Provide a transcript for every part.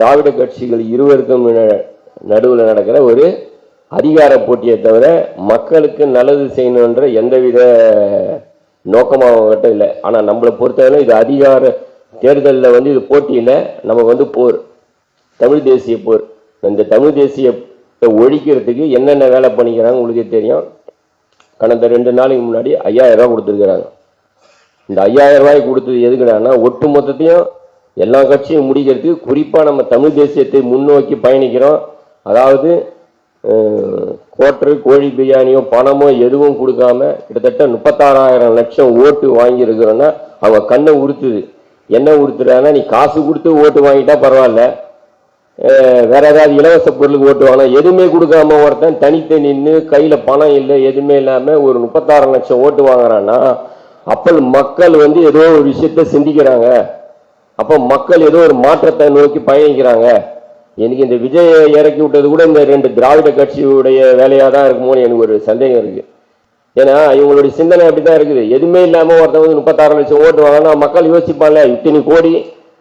திராவிட கட்சிகள் இருவருக்கும் நடுவில் நடக்கிற ஒரு அதிகார போட்டியை தவிர மக்களுக்கு நல்லது செய்யணுன்ற எந்தவித நோக்கமாகட்டும் இல்லை. ஆனால் நம்மளை பொறுத்தவரை இது அதிகார தேர்தலில் வந்து இது போட்டியில் நமக்கு வந்து போர், தமிழ் தேசிய போர். இந்த தமிழ் தேசியத்தை ஒழிக்கிறதுக்கு என்னென்ன வேலை பண்ணிக்கிறாங்க உங்களுக்கே தெரியும். கடந்த 2 நாளைக்கு முன்னாடி 5000 ரூபாய் கொடுத்துருக்குறாங்க. இந்த 5000 ரூபாய் கொடுத்தது எதுக்குடான்னா ஒட்டு மொத்தத்தையும் எல்லா கட்சியும் முடிக்கிறதுக்கு, குறிப்பாக நம்ம தமிழ் தேசியத்தை முன்னோக்கி பயணிக்கிறோம். அதாவது கோட்டரு கோழி பிரியாணியோ பணமோ எதுவும் கொடுக்காம கிட்டத்தட்ட 36,000 லட்சம் ஓட்டு வாங்கியிருக்கிறோன்னா அவங்க கண்ணை உறுத்துது. என்ன உறுத்துறாங்கன்னா, நீ காசு கொடுத்து ஓட்டு வாங்கிட்டா பரவாயில்ல, வேற ஏதாவது இலவச பொருளுக்கு ஓட்டு வாங்கலாம், எதுவுமே கொடுக்காம ஒருத்தன் தனித்து நின்று கையில பணம் இல்லை எதுவுமே இல்லாம ஒரு 36 லட்சம் ஓட்டு வாங்குறான்னா அப்ப மக்கள் வந்து ஏதோ ஒரு விஷயத்த சிந்திக்கிறாங்க. அப்ப மக்கள் ஏதோ ஒரு மாற்றத்தை நோக்கி பயணிக்கிறாங்க. எனக்கு இந்த விஜய் இறக்கி விட்டது கூட இந்த 2 திராவிட கட்சியுடைய வேலையா தான் இருக்குமோன்னு எனக்கு ஒரு சந்தேகம் இருக்கு. ஏன்னா இவங்களுடைய சிந்தனை அப்படிதான் இருக்குது. எதுவுமே இல்லாம ஒருத்தன் வந்து 36 லட்சம் ஓட்டு வாங்கினா மக்கள் யோசிப்பாங்க, இத்தனை கோடி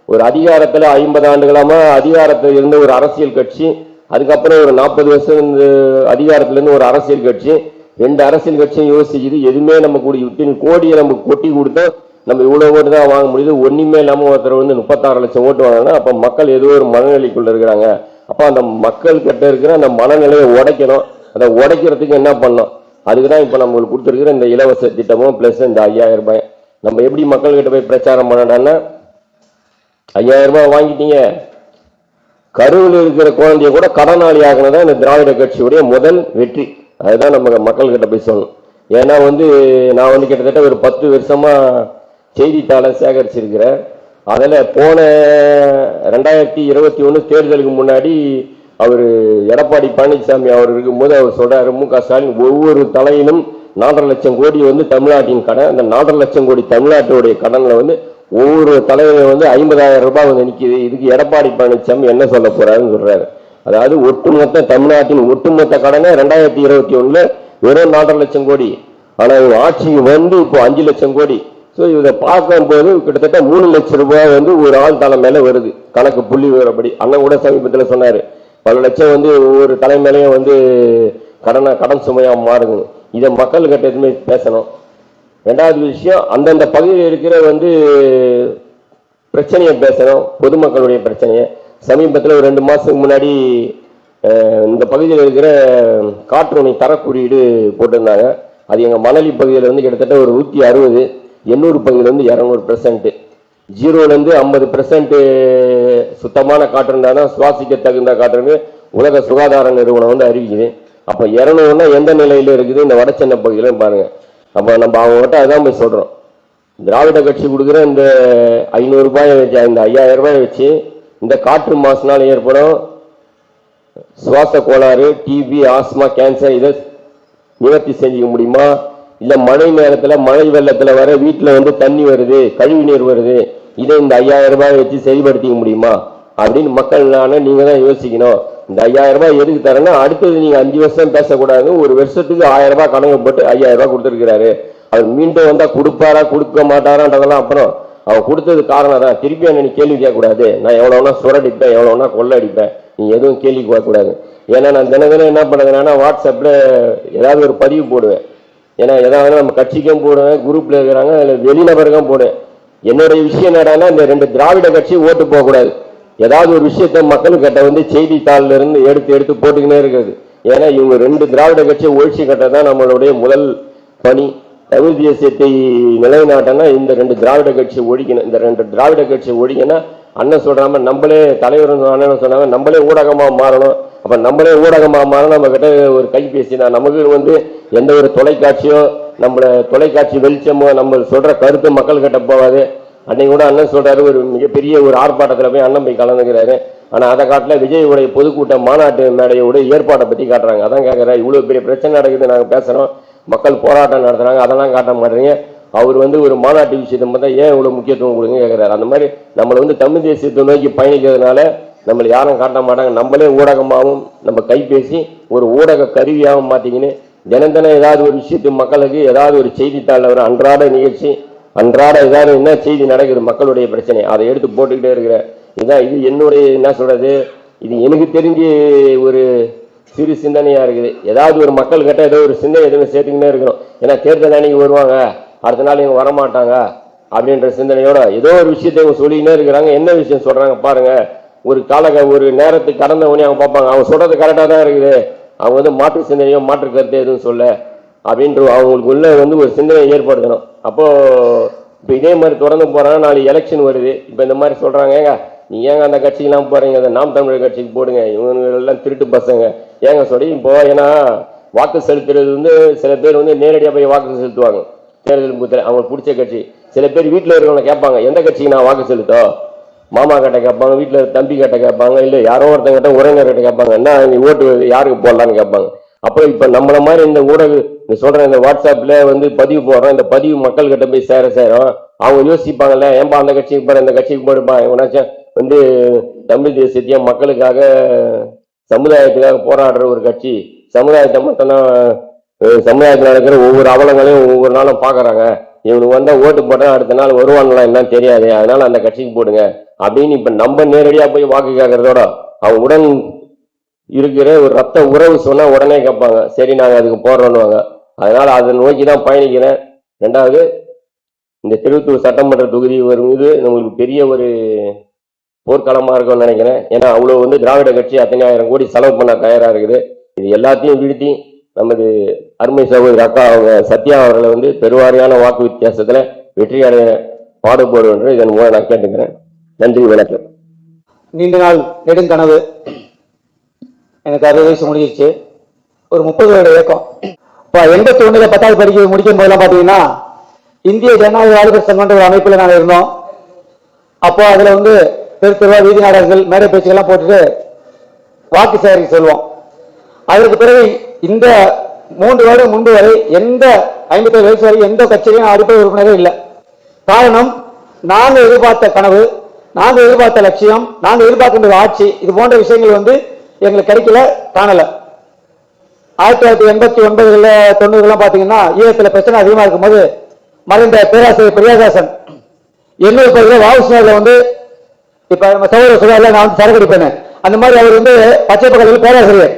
ஒரு அதிகாரத்துல 50 ஆண்டுகளாம அதிகாரத்தில் இருந்த ஒரு அரசியல் கட்சி, அதுக்கப்புறம் ஒரு 40 வருஷம் அதிகாரத்துல இருந்து ஒரு அரசியல் கட்சி, 2 அரசியல் கட்சியும் யோசிக்குது. எதுவுமே நம்ம கூட இத்தனை கோடியை நம்ம கொட்டி கொடுத்தா நம்ம இவ்வளவு ஓட்டு தான் வாங்க முடியுது, ஒண்ணுமே இல்லாம ஒருத்தர் வந்து 36 லட்சம் ஓட்டு வாங்கினா அப்ப மக்கள் ஏதோ ஒரு மனநிலைக்குள்ள இருக்கிறாங்க. அப்ப அந்த மக்கள் கிட்ட இருக்கிற அந்த மனநிலையை உடைக்கணும். அதை உடைக்கிறதுக்கு என்ன பண்ணணும், அதுக்குதான் இப்ப நம்மளுக்கு கொடுத்துருக்கிற இந்த இலவச திட்டமும் பிளஸ் இந்த 5000 ரூபாய். நம்ம எப்படி மக்கள் கிட்ட போய் பிரச்சாரம் பண்ணணும்னா, 5000 ரூபாய் வாங்கிட்டீங்க, கருவில் இருக்கிற குழந்தைய கூட கடனாளி ஆகணும் இந்த திராவிட கட்சியுடைய முதல் வெற்றி. அதுதான் நம்ம மக்கள் கிட்ட போய் சொல்லணும். ஏன்னா வந்து நான் வந்து கிட்டத்தட்ட ஒரு 10 வருஷமா செய்தித்தாளை சேகரிச்சிருக்கிறேன். அதில் போன 2021 தேர்தலுக்கு முன்னாடி அவர் எடப்பாடி பழனிசாமி அவர் இருக்கும்போது அவர் சொல்றாரு, மு.க. ஸ்டாலின் ஒவ்வொரு தலையிலும் 4.5 லட்சம் கோடி வந்து தமிழ்நாட்டின் கடன், அந்த 4.5 லட்சம் கோடி தமிழ்நாட்டுடைய கடன்ல வந்து ஒவ்வொரு தலையில வந்து 50,000 ரூபாய் வந்து நிற்கிது. இதுக்கு எடப்பாடி பழனிசாமி என்ன சொல்ல போறாருன்னு சொல்றாரு. அதாவது ஒட்டுமொத்த தமிழ்நாட்டின் ஒட்டுமொத்த கடனை 2021 வெறும் 4.5 லட்சம் கோடி, ஆனா இவங்க ஆட்சிக்கு வந்து இப்போ 5 லட்சம் கோடி. ஸோ இதை பார்க்கும்போது கிட்டத்தட்ட 3 லட்சம் ரூபாய் வந்து ஒரு ஆள் தலை மேல வருது, கணக்கு புள்ளி விவரப்படி. அண்ணன் கூட சமீபத்தில் சொன்னாரு, பல லட்சம் வந்து ஒவ்வொரு தலை மேலேயும் வந்து கடன் சுமையா மாறுது. இதை மக்கள் கிட்ட எதுவுமே பேசணும். 2வது விஷயம், அந்தந்த பகுதியில் இருக்கிற வந்து பிரச்சனையை பேசணும், பொதுமக்களுடைய பிரச்சனையை. சமீபத்தில் ஒரு 2 மாசத்துக்கு முன்னாடி இந்த பகுதியில் இருக்கிற காற்றுணை தர குறியீடு போட்டிருந்தாங்க. அது எங்க மணலி பகுதியில் வந்து கிட்டத்தட்ட ஒரு 160, 800 பகுதியில் வந்து 200%, 0லேருந்து 50% சுத்தமான காற்று இருந்தாலும் சுவாசிக்க தகுந்த காற்றுன்னு உலக சுகாதார நிறுவனம் வந்து அறிவிக்குது. அப்ப 200னா எந்த நிலையில இருக்குது இந்த வட சென்னை பகுதியில பாருங்க. அப்ப நம்ம அவங்ககிட்ட அதான் போய் சொல்றோம், திராவிட கட்சி கொடுக்குற இந்த 500 ரூபாயை வச்சு, இந்த 5000 ரூபாயை வச்சு இந்த காற்று மாசுனால ஏற்படும் சுவாச கோளாறு, டிபி, ஆஸ்மா, கேன்சர் இதை நிவர்த்தி செஞ்சுக்க முடியுமா? இல்ல மழை நேரத்துல மழை வெள்ளத்துல வர வீட்டுல வந்து தண்ணி வருது, கழிவு நீர் வருது, இதை இந்த 5000 ரூபாயை வச்சு செயல்படுத்திக்க முடியுமா அப்படின்னு மக்கள் நீங்க தான் யோசிக்கணும். இந்த 5000 ரூபாய் எதுக்கு தரேன்னா, அடுத்தது நீங்க 5 வருஷம் பேசக்கூடாது, ஒரு வருஷத்துக்கு 1000 ரூபாய் கணக்கு போட்டு 5000 ரூபாய் கொடுத்துருக்கிறாரு. அவர் மீண்டும் வந்தா கொடுப்பாரா கொடுக்க மாட்டாரான்றதெல்லாம் அப்புறம். அவர் கொடுத்தது காரணம் தான். திருப்பி என்ன கேள்வி கேட்கக்கூடாது, நான் எவ்வளவுனா சுரடிப்பேன், எவ்வளவுனா கொள்ள அடிப்பேன், நீ எதுவும் கேள்வி கேட்கக்கூடாது. ஏன்னா நான் தினம் என்ன பண்ணுறேன்னா, வாட்ஸ்அப்ல ஏதாவது ஒரு பதிவு போடுவேன். ஏன்னா ஏதாவது நம்ம கட்சிக்கும் போடுவேன், குரூப்ல இருக்கிறாங்க, வெளிநபருக்கும் போடுவேன். என்னுடைய விஷயம் என்னடானா, இந்த 2 திராவிட கட்சி ஓட்டு போகக்கூடாது. ஏதாவது ஒரு விஷயத்த மக்கள்கிட்ட வந்து செய்தித்தாள்ல இருந்து எடுத்து போட்டுக்கினே இருக்கிறது. ஏன்னா இவங்க 2 திராவிட கட்சியை ஒழிச்சு கட்டதான் நம்மளுடைய முதல் பணி. தமிழ் தேசியத்தை நிலைநாட்டனா இந்த 2 திராவிட கட்சியை ஒழிக்கணும். இந்த 2 திராவிட கட்சியை ஒழிக்கணும். அண்ணன் சொல்றாம நம்மளே தலைவர் அண்ணன் சொன்னாங்க, நம்மளே ஊடகமா மாறணும். அப்ப நம்மளே ஊடகமா மாறணும். நம்ம கிட்ட ஒரு கைபேசி தான், நமக்கு வந்து எந்த ஒரு தொலைக்காட்சியோ நம்மள தொலைக்காட்சி வெளிச்சமோ நம்ம சொல்ற கருத்து மக்கள் கிட்ட போவாது. அன்னைக்கு கூட அண்ணன் சொல்றாரு, ஒரு மிகப்பெரிய ஒரு ஆர்ப்பாட்டத்தில் போய் அண்ணன் போய் கலந்துக்கிறாரு. ஆனா அதை காட்டில விஜயுடைய பொதுக்கூட்ட மாநாட்டு மேடையோட ஏற்பாட்டை பத்தி காட்டுறாங்க. அதான் கேட்கற, இவ்வளவு பெரிய பிரச்சனை நடக்குது, நாங்க பேசுறோம், மக்கள் போராட்டம் நடத்துறாங்க, அதெல்லாம் காட்ட மாட்டீங்க. அவர் வந்து ஒரு மாநாட்டு விஷயத்தை பார்த்தா ஏன் இவ்வளவு முக்கியத்துவம் கொடுங்க கேட்கிறாரு. அந்த மாதிரி நம்மளை வந்து தமிழ் தேசியத்தை நோக்கி பயணிக்கிறதுனால நம்மளை யாரும் காட்ட மாட்டாங்க. நம்மளே ஊடகமாகவும் நம்ம கைபேசி ஒரு ஊடக கருவியாகவும் மாத்திக்கின்னு தினம் ஏதாவது ஒரு விஷயத்து மக்களுக்கு ஏதாவது ஒரு செய்தித்தாள் ஒரு அன்றாட நிகழ்ச்சி, அன்றாட ஏதாவது என்ன செய்தி நடக்குது மக்களுடைய பிரச்சனை, அதை எடுத்து போட்டுக்கிட்டே இருக்கிற இதான் இது என்னுடைய என்ன சொல்றது, இது எனக்கு தெரிஞ்சு ஒரு சிறு சிந்தனையா இருக்குது. ஏதாவது ஒரு மக்கள் கிட்ட ஏதோ ஒரு சிந்தனை எதுவும் சேர்த்துக்கிட்டே இருக்கணும். ஏன்னா தேர்தல் அன்னைக்கு வருவாங்க, அடுத்த நாள் இவங்க வரமாட்டாங்க அப்படின்ற சிந்தனையோட ஏதோ ஒரு விஷயத்தை இவங்க சொல்லிக்கிட்டே இருக்கிறாங்க. என்ன விஷயம் சொல்றாங்க பாருங்க. ஒரு நேரத்துக்கு கடந்த உடனே அவங்க பார்ப்பாங்க, அவங்க சொல்றது கரெக்டா தான் இருக்குது, அவங்க வந்து மாற்று சிந்தனையோ மாற்று கருத்து எதுவும் சொல்ல அப்படின்ற அவங்களுக்குள்ள ஒரு சிந்தனை ஏற்படுத்தணும். அப்போ இப்போ இதே மாதிரி தொடர்ந்து போறாங்க. நாளைக்கு எலெக்ஷன் வருது. இப்போ இந்த மாதிரி சொல்றாங்க, ஏங்க நீ ஏங்க அந்த கட்சிக்கெல்லாம் போறீங்க, அந்த நாம் தமிழர் கட்சிக்கு போடுங்க, இவங்க எல்லாம் திருட்டு பசங்க ஏங்க சொல்லி இப்போ. ஏன்னா வாக்கு செலுத்துறது சில பேர் நேரடியாக போய் வாக்கு செலுத்துவாங்க தேர்தல் பூத்தில், அவங்களுக்கு பிடிச்ச கட்சி. சில பேர் வீட்டில் இருக்கிறவங்க கேட்பாங்க, எந்த கட்சிக்கு நான் வாக்கு செலுத்தோம், மாமா கிட்ட கேட்பாங்க, வீட்டில் தம்பி கிட்ட கேட்பாங்க, இல்லை யாரோ ஒருத்தங்கிட்ட உறவினர் கிட்ட கேட்பாங்க, என்ன நீ ஓட்டு யாருக்கு போடலான்னு கேட்பாங்க. அப்போ இப்போ நம்மள மாதிரி இந்த ஊடக சொல்ற இந்த வாட்ஸ்அப்ல பதிவு போடுறோம், இந்த பதிவு மக்கள் கிட்ட போய் சேரும். அவங்க யோசிப்பாங்கல்ல, ஏன்பா அந்த கட்சிக்கு போற, இந்த கட்சிக்கு போடுப்பா, இவனாச்சும் தமிழ் தேசியத்தையும் மக்களுக்காக சமுதாயத்துக்காக போராடுற ஒரு கட்சி, சமுதாயத்தை மட்டும்தான் சமுதாயத்தில் நடக்கிற ஒவ்வொரு அவலங்களையும் ஒவ்வொரு நாளும் பாக்குறாங்க, இவனுக்கு வந்தா ஓட்டு போட்டா அடுத்த நாள் வருவான்லாம் என்னன்னு தெரியாது, அதனால அந்த கட்சிக்கு போடுங்க அப்படின்னு இப்ப நம்ம நேரடியா போய் வாக்கு கேட்கறதோட அவங்க உடன் இருக்கிற ஒரு ரத்த உறவு சொன்னா உடனே கேட்பாங்க, சரி நாங்க அதுக்கு போடுறோன்னுவாங்க. அதனால அதை நோக்கிதான் பயணிக்கிறேன். ரெண்டாவது, இந்த திருவத்தூர் சட்டமன்ற தொகுதி வரும்போது நம்மளுக்கு பெரிய ஒரு போர்க்களமா இருக்கும்னு நினைக்கிறேன். ஏன்னா அவ்வளவு திராவிட கட்சி அத்தனை ஆயிரம் கோடி செலவு பண்ண தயாரா இருக்குது. இது எல்லாத்தையும் வீழ்த்தி நமது அருமை சகோதரி அக்கா அவங்க சத்யா அவர்களை பெருவாரியான வாக்கு வித்தியாசத்துல வெற்றி அடைய பாடுபடும் என்று இதன் மூலம் நான் கேட்டுக்கிறேன். நன்றி, வணக்கம். நீண்ட நாள் நெடுங்கனவு எனக்கு 60 வயசு முடிஞ்சிருச்சு. ஒரு 30 வருட இயக்கம். இப்போ 81 10வது படிக்க முடிக்கும் போதெல்லாம் பார்த்தீங்கன்னா இந்திய ஜனநாயக வாலிபர் சங்கம்ன்ற ஒரு அமைப்பில் நாங்கள் இருந்தோம். அப்போ அதில் பெருத்தெருவா வீதி நாடகங்கள் மேடை பேச்சுக்கெல்லாம் போட்டுட்டு வாக்கு சேகரிக்க சொல்லுவோம். அதற்கு பிறகு இந்த 3 வருடம் முன்பு வரை எந்த 57 வயசு வரை எந்த கட்சியிலையும் அடிப்படை உறுப்பினரே இல்லை. காரணம், நாங்கள் எதிர்பார்த்த கனவு, நாங்கள் எதிர்பார்த்த லட்சியம், நாங்கள் எதிர்பார்க்கின்ற ஆட்சி, இது போன்ற விஷயங்கள் எங்களுக்கு கிடைக்கல, காணல. 1989 90 பாத்தீங்கன்னா ஈழத்துல பிரச்சனை அதிகமா இருக்கும்போது மறைந்த பேராசிரியர் பிரியாதாசன் என்னோட பகுதியில் வாவுசினர்ல இப்ப நம்ம சகோதர சொல்ல நான் சரக்கு அடிப்பேன், அந்த மாதிரி அவர் பச்சை பக்கத்தில் பேராசிரியர்.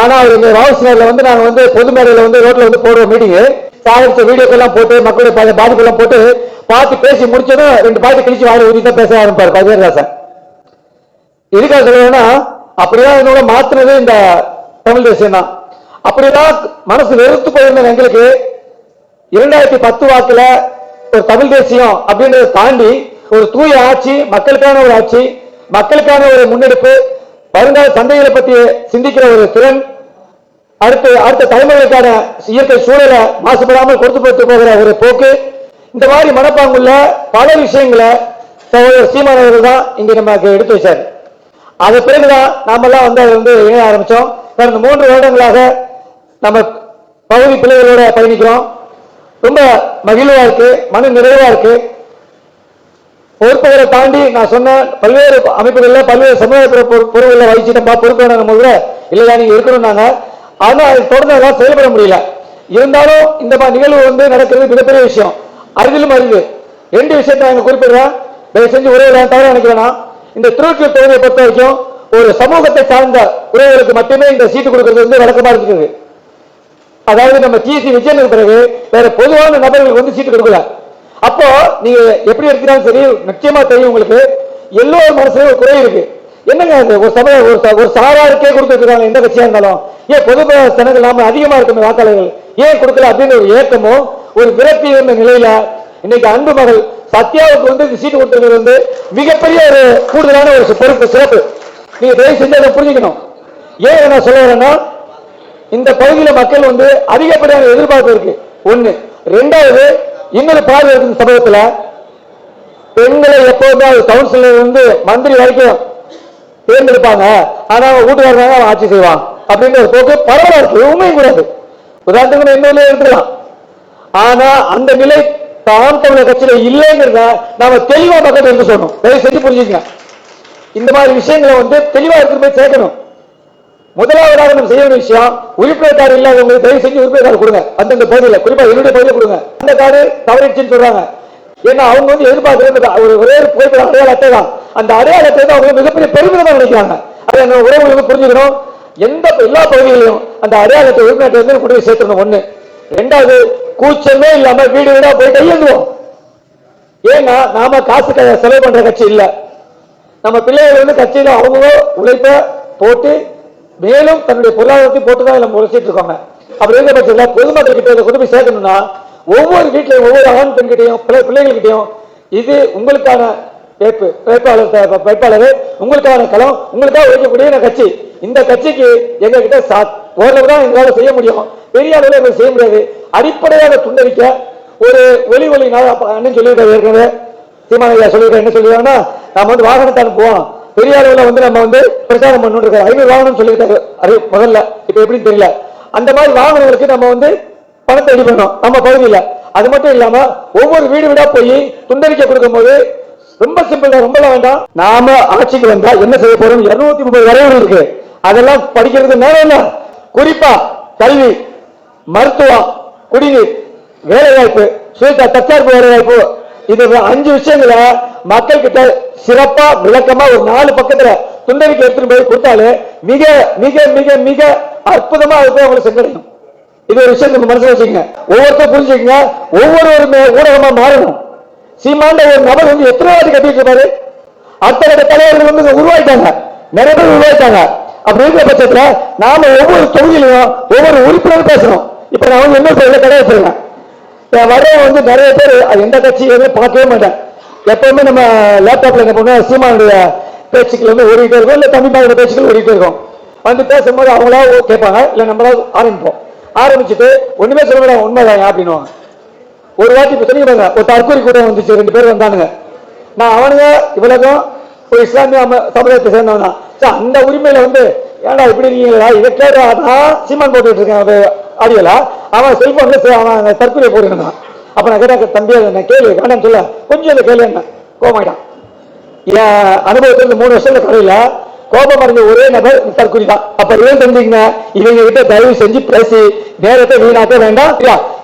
ஆனா அவர் இந்த வாவுசினர்ல நாங்க பொது மேடையில ரோட்ல போடுற மீட்டிங் சாகரிச்ச வீடியோக்கெல்லாம் போட்டு மக்களுடைய பாதிப்பெல்லாம் போட்டு பார்த்து பேசி முடிச்சதும் 2 பாய்ட்டு கிழிச்சு வாரி ஊதி தான் பேச ஆரம்பிப்பார் பஜேதாசன். இதுக்காக சொல்லுவேன்னா அப்படிதான் என்னோட மாத்தினது இந்த தமிழ் தேசியம் தான். அப்படிதான் மனசு வெறுத்து போயிருந்த எங்களுக்கு 2010 வாக்குல ஒரு தமிழ் தேசியம் அப்படின்றத தாண்டி ஒரு தூய ஆட்சி, மக்களுக்கான ஒரு ஆட்சி, மக்களுக்கான ஒரு முன்னெடுப்பு, வருங்கால சந்தைகளை பற்றி சிந்திக்கிற ஒரு திறன், அடுத்த தலைமுறைக்கான இயற்கை சூழலை மாசுபடாமல் கொடுத்து போகிற ஒரு போக்கு, இந்த மாதிரி மனப்பாங்குள்ள பல விஷயங்களை சகோதரர் சீமானவர்கள் தான் இங்க நமக்கு எடுத்து வச்சார். அது பிறகுதான் நாமெல்லாம் இணைய ஆரம்பிச்சோம். கடந்த 3 வருடங்களாக நம்ம பகுதி பிள்ளைகளோட பயணிக்கிறோம். ரொம்ப மகிழ்வா இருக்கு, மன நிறைவா இருக்கு. பொறுப்புகளை தாண்டி நான் சொன்ன பல்வேறு அமைப்புகள்ல பல்வேறு சமுதாய பொறுப்புகளை வகிச்சுட்டா பொறுப்பு போது இல்லையா நீங்க இருக்கணும்னாங்க. ஆனா அது தொடர்ந்து எல்லாம் செயல்பட முடியல. இருந்தாலும் இந்த நிகழ்வு நடக்கிறது மிகப்பெரிய விஷயம், அரிதிலும் அரிது. 2 விஷயத்தை நாங்க குறிப்பிடுறேன், தயவு செஞ்சு உறவுகளை தவிர நினைக்கிறேன்னா, இந்த திருவள்ளூர் தொகுதியை பொறுத்த வரைக்கும் ஒரு சமூகத்தை சார்ந்த உறவுகளுக்கு மட்டுமே இந்த சீட்டு கொடுக்கிறது வழக்கமா இருக்குது. அதாவது நம்ம டிசி விஜயனுக்கு பிறகு வேற பொதுவான நபர்களுக்கு சீட்டு கொடுக்கல. அப்போ நீங்க எப்படி எடுக்கிறாலும் சரி, நிச்சயமா தெரியும் உங்களுக்கு எல்லோரும் மனசுல ஒரு குறை இருக்கு. என்னங்க ஒரு சமயம் ஒரு சாராருக்கே கொடுத்துட்டு இருக்காங்க, எந்த கட்சியா இருந்தாலும், ஏன் பொது ஜனங்கள் இல்லாம அதிகமா இருக்கும் வாக்காளர்கள் ஏன் கொடுக்கல அப்படின்னு ஒரு ஏக்கமும் ஒரு விரக்தி இருந்த நிலையில இன்னைக்கு அன்பு மகள் சத்யாவுக்கு சீட்டு கொடுத்தது மிகப்பெரிய ஒரு கூடுதலான ஒரு பொறுப்பு, சிறப்பு. நீங்க தயவு செஞ்சு அதை புரிஞ்சுக்கணும். ஏன் நான் சொல்ல வரேன்னா, இந்த பகுதியில மக்கள் அதிகப்படியான எதிர்பார்ப்பு இருக்கு, ஒண்ணு. 2வது, இன்னொரு பார்வை இருக்கு சமூகத்துல, பெண்களை எப்போதுமே கவுன்சிலர் மந்திரி வரைக்கும் தேர்ந்தெடுப்பாங்க, ஆனா வீட்டுக்காரங்க அவன் ஆட்சி செய்வான் அப்படின்ற ஒரு போக்கு பரவாயில்ல இருக்கு, உண்மையும் கூடாது. உதாரணத்துக்கு இன்னொரு எடுத்துக்கலாம். ஆனா அந்த நிலை தாம் தமிழர் கட்சியில இல்லைங்கிறத நாம தெளிவா மக்கள் இருந்து சொல்லணும். தயவு செஞ்சு புரிஞ்சுங்க. இந்த மாதிரி விஷயங்களை தெளிவா எடுத்து போய் சேர்க்கணும். முதலாவதாக நம்ம செய்ய வேண்டிய விஷயம், உறுப்பினர் கார்டு இல்லாதவங்க தயவு செஞ்சு உறுப்பினர் கார்டு கொடுங்க. அந்தந்த பகுதியில், குறிப்பா என்னுடைய பகுதியில் கொடுங்க. அந்த கார்டு தவறிடுச்சுன்னு சொல்றாங்க, ஏன்னா அவங்க வந்து எதிர்பார்க்கிறது ஒரே ஒரு புகைப்பட அடையாள அட்டை தான். அந்த அடையாள அட்டை தான் அவங்க மிகப்பெரிய பெருமிதமா நினைக்கிறாங்க. அதை அந்த உறவுகளுக்கு புரிஞ்சுக்கணும். எல்லா பகுதிகளிலும் அந்த அடையாள அட்டை உறுப்பினர் வந்து கொண்டு போய் சேர்த்துக்கணும். ஒண்ணு. ரெண்டாவது, கூச்சமே இல்லாம வீடு வீடா போய் கையெழுந்துவோம். ஏன்னா நாம காசு செலவு பண்ற கட்சி இல்ல. நம்ம பிள்ளைகள் வந்து கட்சியில அவங்க உழைப்ப போட்டு மேலும் தன்னுடைய பொருளாதாரத்தை போட்டுதான் நம்ம உழைச்சிட்டு இருக்காங்க. அப்படி இருக்க பட்சத்தில் பொதுமக்கள் கிட்ட கொண்டு போய் சேர்க்கணும்னா ஒவ்வொரு வீட்டிலையும் ஒவ்வொரு ஆண் பெண் கிட்டையும் பிள்ளைகள்கிட்டையும் இது உங்களுக்கான வேட்பாளர், உங்களுக்கான களம், உங்களுக்காக உழைக்கக்கூடிய கட்சி. இந்த கட்சிக்கு எங்க கிட்ட ஓரளவு தான் எங்களால செய்ய முடியும், பெரிய அளவில் செய்ய முடியாது. அடிப்படையாக துண்டரிக்க ஒரு ஒலி அண்ணன் சொல்லியிருக்காரு. ஏற்கனவே சீமானையா சொல்லியிருக்காரு. என்ன சொல்லியிருக்காங்கன்னா, நம்ம வந்து வாகனத்தை அனுப்புவோம், பெரிய அளவில் வந்து நம்ம வந்து பிரச்சாரம் பண்ணணும். 500 வாகனம் சொல்லியிருக்காரு முதல்ல. இப்ப எப்படின்னு தெரியல. அந்த மாதிரி வாகனங்களுக்கு நம்ம வந்து பணத்தை ரெடி பண்ணணும் நம்ம பகுதியில். அது மட்டும் இல்லாம ஒவ்வொரு வீடு வீடா போய் துண்டறிக்கை கொடுக்கும் போது ரொம்ப சிம்பிள், ரொம்ப வேண்டாம். நாம ஆட்சிக்கு வந்தா என்ன செய்ய போறோம்? 230 வரைவுகள் இருக்கு. அதெல்லாம் படிக்கிறது நேரம் இல்ல. குறிப்பா கல்வி, மருத்துவம், குடிநீர், வேலைவாய்ப்பு, தற்சார்பு வேலைவாய்ப்பு, இது 5 விஷயங்களை மக்கள் கிட்ட சிறப்பா விளக்கமா ஒரு 4 பக்கத்துல துண்டறிக்கை எடுத்துட்டு போய் கொடுத்தாலே மிக மிக மிக மிக அற்புதமா இருக்கும், அவங்களுக்கு சென்றடையும். இது ஒரு விஷயம் நம்ம மனசுல வச்சுக்கங்க. ஒவ்வொருத்தரும் புரிஞ்சுக்கங்க. ஒவ்வொரு ஊடகமா மாறணும். சீமாண்ட ஒரு நபர் வந்து எத்தனை வாட்டி கட்டிட்டு இருப்பாரு. அத்தனை தலைவர்கள் வந்து உருவாயிட்டாங்க, நிறைய பேர் உருவாயிட்டாங்க. அப்படி இருக்கிற பட்சத்துல நாம ஒவ்வொரு தொகுதியிலையும் ஒவ்வொரு உறுப்பினர் பேசணும். இப்ப நான் வந்து என்ன சொல்ல கடை வச்சிருக்கேன். வர்றவங்க வந்து நிறைய பேர் எந்த கட்சி எதுவும் பார்க்கவே மாட்டேன். எப்பவுமே நம்ம லேப்டாப்ல என்ன பண்ணுவோம், சீமானுடைய பேச்சுக்கள் வந்து ஓடிட்டே இருக்கும், இல்ல தமிழ்நாடு பேச்சுக்கள் ஓடிட்டே இருக்கும். வந்து பேசும்போது அவங்களா கேட்பாங்க, இல்ல நம்மளா ஆரம்பிச்சுட்டு ஒண்ணுமே சொல்ல முடியாது, உண்மைதான் அப்படின்னு. ஒரு வாட்டி தெரியும் பாருங்க, ஒரு தற்கொலை கூட்டம் வந்துச்சு, 2 பேர் வந்தானுங்க. நான் அவனுங்க இவ்வளவுக்கும் ஒரு இஸ்லாமிய சமுதாயத்தை சேர்ந்தவன். அந்த உரிமையில வந்து ஏன்டா இப்படி இருக்கீங்களா, இதை கேட்டா சீமான் போட்டுட்டு இருக்கேன் ஆடியலா, அவன் செல்போன்ல அவன் தற்கொலை போட்டுருந்தான். அப்ப நான் கேட்டா, தம்பி நான் கேள்வி வேண்டாம் சொல்ல, கொஞ்சம் இந்த கேள்வி என்ன கோமாயிட்டான். என் அனுபவத்தில் 3 வருஷத்துல கடையில கோபம் அடைஞ்ச ஒரே நபர் தற்கொலை தான். அப்ப ஏன் தெரிஞ்சுங்க, இவங்க கிட்ட தயவு செஞ்சு பேசி நேரத்தை வீணாக்க வேண்டாம்.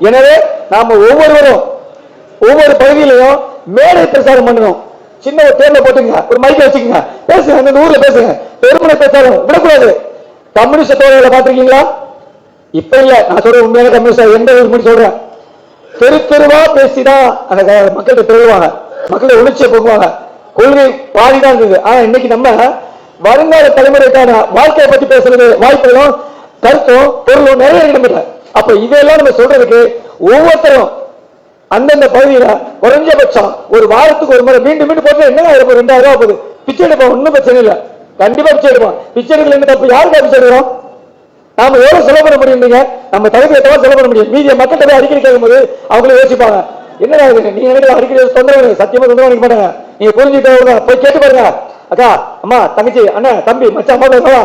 எனவே நாம ஒவ்வொருவரும் ஒவ்வொரு பகுதியிலையும் மேடை பிரச்சாரம் பண்ணணும். சின்ன ஒரு தேர்ல போட்டுங்க, ஒரு மைக்க வச்சுக்கோங்க, பேசுங்க, அந்த ஊர்ல பேசுங்க. பெருமுறை பிரச்சாரம் விடக்கூடாது. கம்யூனிஸ்ட் தோழர்களை பார்த்திருக்கீங்களா? இப்ப இல்ல, நான் சொல்றேன் உண்மையான கம்யூனிஸ்ட் எந்த ஊர் சொல்றேன். தெருவா பேசிதான் அந்த மக்கள்கிட்ட பெறுவாங்க, மக்களை உணர்ச்சியை போக்குவாங்க. கொள்கை பாதிதான் இருந்தது. ஆனா இன்னைக்கு நம்ம வருங்கால தலைமுறைக்கான வாழ்க்கையை பத்தி பேசுறது வாய்ப்புகளும் கருத்தும் பொருளும் நிறைய இடமில்ல. அப்ப இதெல்லாம் நம்ம சொல்றதுக்கு ஒவ்வொருத்தரும் அந்தந்த பகுதியில குறைஞ்சபட்சம் ஒரு வாரத்துக்கு ஒரு முறை மீண்டும் மீண்டும் போட்டு என்ன 2000 ரூபாய் போகுது, பிச்சை எடுப்போம், ஒன்னும் பிரச்சனை இல்லை, கண்டிப்பா பிச்சை எடுப்போம். பிச்சை எடுக்கல என்ன தப்பு, யாருக்கா பிச்சை எடுக்கிறோம்? நாம எவ்வளவு செலவு பண்ண முடியும்? நம்ம தகுதியை தவிர செலவு பண்ண முடியும். மீதிய மக்கள்கிட்ட அடிக்கடி கேட்கும் போது அவங்களே யோசிப்பாங்க, என்னடா நீங்க எனக்கு அடிக்கடி தொந்தரவு, சத்தியமா தொந்தரவு நினைக்க மாட்டாங்க. நீங்க புரிஞ்சுட்டு போய் கேட்டு பாருங்க. அக்கா, அம்மா, தங்கச்சி, அண்ணன், தம்பி, மச்சான், அம்மா பேசவா,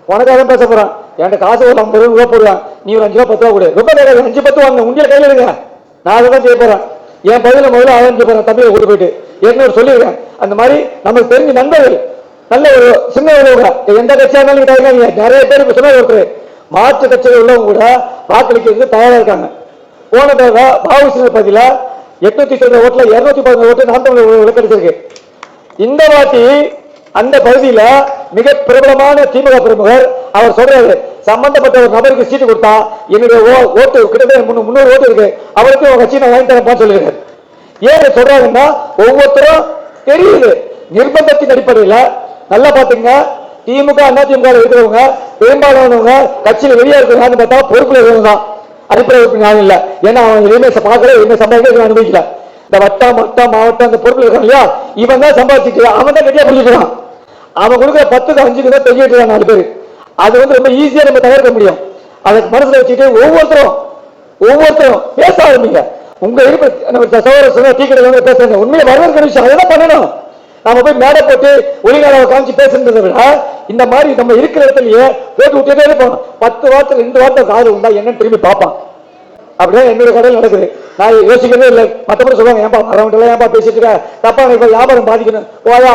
உனக்காக தான் பேச போறேன். என்கிட்ட காசு ஒரு 50 ரூபா போடுவேன், நீ ஒரு 5 ரூபா 10 ரூபா கொடு. ரொம்ப நேரம் 5 10 வாங்க, உண்டியல் கையில இருங்க, நான் அதை தான் செய்ய போறேன். என் பகுதியில முதல்ல ஆரம்பிச்சு போறேன், தம்பியை கூட்டு போயிட்டு ஏற்கனவே சொல்லியிருக்கேன். அந்த மாதிரி நமக்கு தெரிஞ்ச நண்பர்கள் நல்ல ஒரு சின்ன உறவுங்க, எந்த கட்சியா இருந்தாலும் நிறைய பேருக்கு சொன்ன ஒருத்தர் மாற்று கட்சியில் உள்ளவங்க கூட வாக்களிக்கிறதுக்கு தயாரா இருக்காங்க. போன தடவை பாபுசிங்க பகுதியில 800 ஓட்டுல 214 ஓட்டு நாம் தமிழர் கிடைச்சிருக்கு. இந்த வாட்டி அந்த பகுதியில மிக பிரபலமான திமுக பிரமுகர் அவர் சொல்றாரு, சம்பந்தப்பட்ட ஒரு நபருக்கு சீட்டு கொடுத்தா என்னுடைய ஓட்டு கிட்டத்தட்ட 300 ஓட்டு இருக்கு, அவருக்கு உங்க கட்சி நான் வாங்கி தரப்பான்னு சொல்லியிருக்காரு. ஏன் சொல்றாங்கன்னா, ஒவ்வொருத்தரும் தெரியுது நிர்பந்தத்தின் அடிப்படையில. நல்லா பாத்துங்க, திமுக அண்ணா திமுக இருக்கிறவங்க பெரும்பாலானவங்க கட்சியில வெளியே இருக்கிறாங்க பார்த்தா பொறுப்புல இருக்கிறவங்க தான், அடிப்படை உறுப்பினர் இல்ல. ஏன்னா அவங்க எதுவுமே பார்க்கல, எதுவுமே சம்பாதிக்க அனுபவிக்கல. இந்த வட்டம் மாவட்டம் அந்த பொறுப்புல இருக்காங்க இல்லையா, இவன் தான் சம்பாதிச்சுட்டு அவன் தான் கட்டியா பிடிச்சிருக்கான். அவன் கொடுக்குற 10க்கு 5க்கு தான் தெரிஞ்சுட்டு இருக்காங்க 4 பேர். அது வந்து ரொம்ப ஈஸியா நம்ம தவிர்க்க முடியும். அதை மனசுல வச்சுட்டு ஒவ்வொருத்தரும் பேச ஆரம்பிங்க. உங்க சகோதர டீ கடை பேசுறாங்க, உண்மையை வரவேற்கிற விஷயம் அதான் பண்ணணும். நாம போய் மேடை போட்டு ஒளிநாடாவை காமிச்சு பேசுறதை விட இந்த மாதிரி நம்ம இருக்கிற இடத்துலயே போட்டு விட்டுட்டே இருப்போம். 10 வார்த்தை 2 வார்த்தை காது உண்டா என்னன்னு திரும்பி பார்ப்பான். அப்படிதான் என்னோட கடையில் நடக்குது. நான் யோசிக்கிறதே இல்லை. மற்றபடி சொல்லுவாங்க, ஏன்பா வரவங்க ஏன்பா பேசிட்டு இருக்க, தப்பா எனக்கு வியாபாரம் பாதிக்கணும், போயா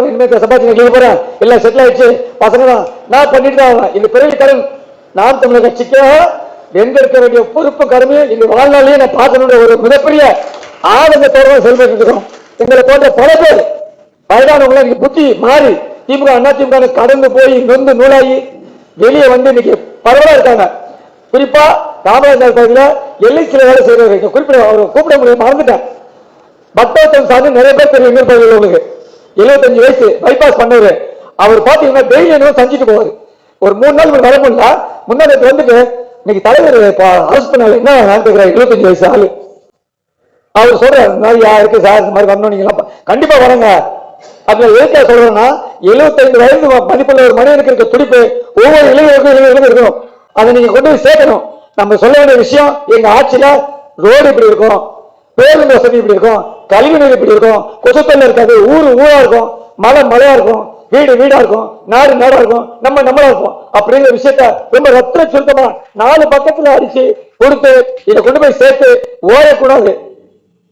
இனிமேல் சம்பாதிச்சு கேட்க போறேன், எல்லாம் செட்டில் ஆயிடுச்சு, பசங்க தான் நான் பண்ணிட்டு தான். இந்த பெரிய கடன் நாம் தமிழர் கட்சிக்கோ வென்றெடுக்க வேண்டிய பொறுப்பு கடமையை எங்க வாழ்நாளையே நான் பார்க்கணுன்ற ஒரு மிகப்பெரிய ஆனந்தத்தோட செயல்பட்டு இருக்கிறோம். எங்களை போன்ற பல பேர் வயதானவங்க இன்னைக்கு புத்தி மாறி திமுக அண்ணா திமுக கடந்து போய் நொந்து நூலாகி வெளியே வந்து இன்னைக்கு பரவலா இருக்காங்க. குறிப்பா காமராஜர் பகுதியில எல்ஐசியில வேலை செய்யறவங்க குறிப்பிட அவர் கூப்பிட முடியும் மறந்துட்டேன். பக்தவத்தன் சார்ந்து நிறைய பேர் தெரியும் எங்கள் பகுதியில் உங்களுக்கு 75 வயசு பைபாஸ் பண்ணவர். அவர் பாத்தீங்கன்னா டெய்லி என்ன சஞ்சிட்டு போவாரு. ஒரு 3 நாள் வர முடியல முன்னாடி வந்துட்டு இன்னைக்கு தலைவர் அரசு பண்ண என்ன கேட்கிறார் 75 வயசு ஆளு. அவர் சொல்றாரு இந்த மாதிரி இருக்கு சார் இந்த மாதிரி வரணும் நீங்க கண்டிப்பா வரங்க. அதுல எதுக்காக சொல்றேன்னா 75 வயது மதிப்புள்ள ஒரு மனிதனுக்கு இருக்க துடிப்பு ஒவ்வொரு இளைஞருக்கும் இருக்கணும். அதை நீங்க கொண்டு போய் சேர்க்கணும். நம்ம சொல்ல வேண்டிய விஷயம் எங்க ஆட்சியில ரோடு இப்படி இருக்கும், பேருந்து வசதி இப்படி இருக்கும், கல்வி நீர் இப்படி இருக்கும், கொசுத்தல்ல இருக்காது, ஊரு ஊரா இருக்கும், மலை மலையா இருக்கும், வீடு வீடா இருக்கும், நாடு நாடா இருக்கும், நம்ம நம்மளா இருக்கும். அப்படிங்கிற விஷயத்த ரொம்ப ரத்த சுருக்கமா 4 பக்கத்துல அடிச்சு கொடுத்து இதை கொண்டு போய் சேர்த்து ஓடக்கூடாது.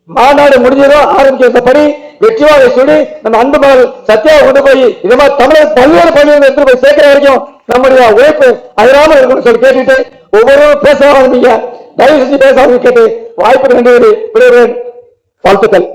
மாநாடு முடிஞ்சதும் ஆரம்பிச்சபடி வெற்றிவாகை சுடி நம்ம அன்பு மகள் சத்யாவை கொண்டு போய் இந்த மாதிரி தமிழக பல்வேறு பகுதிகள் எடுத்து போய் சேர்க்கிற வரைக்கும் நம்முடைய உழைப்பு அதிராமல் இருக்கணும்னு சொல்லி கேட்டுட்டு ஒவ்வொருவரும் பேச ஆரம்பிங்க. தயவு செஞ்சு பேச ஆரம்பி கேட்டு வாய்ப்பு நன்றி விடுகிறேன். வாழ்த்துக்கள்.